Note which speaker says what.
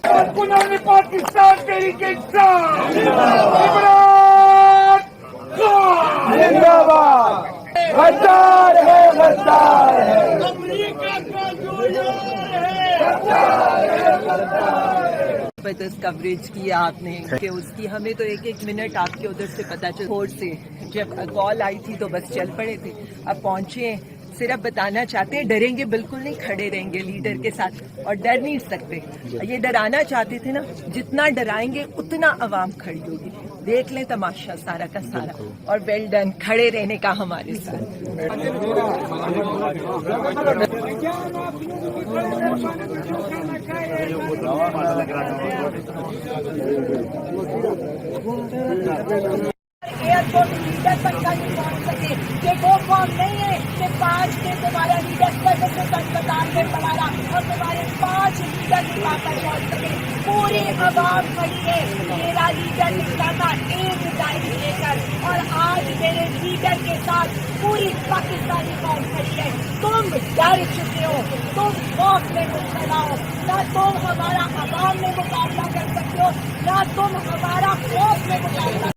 Speaker 1: کارکنان پاکستان تحریک انصاف عمران خان زندہ باد، غدار ہے غدار ہے، امریکہ کا جو یار ہے
Speaker 2: زبردست کوریج کی آپ نے کہ اس کی ہمیں تو ایک ایک منٹ آپ کے ادھر سے پتا چل فور سے جب کال آئی تھی تو بس چل پڑے تھے، اب پہنچے ہیں۔ صرف بتانا چاہتے ہیں ڈریں گے بالکل نہیں، کھڑے رہیں گے لیڈر کے ساتھ اور ڈر نہیں سکتے۔ یہ ڈرانا چاہتے تھے نا، جتنا ڈرائیں گے اتنا عوام کھڑی ہوگی۔ دیکھ لیں تماشا سارا کا سارا، اور ویل ڈن کھڑے رہنے کا ہمارے ساتھ۔ ایئرپورٹ لیڈر تک کا نہیں پہنچ سکے، کہ وہ قوم نہیں ہے کہ 5 کے تمہارا لیڈر اسپتال میں پڑھانا اور تمہارے 5 لیڈر کی بات پر پہنچ سکے۔ پوری عوام کھڑی ہے میرا لیڈر نکلا ایک ڈائری لے کر، اور آج میرے لیڈر کے ساتھ پوری پاکستانی قوم کھڑی ہے۔ تم ڈر چکے ہو، تم خوف میں مبتلا ہو، نہ تم ہمارا عوام میں مقابلہ کر سکتے ہو، نہ تم ہمارا خوف میں مقابلہ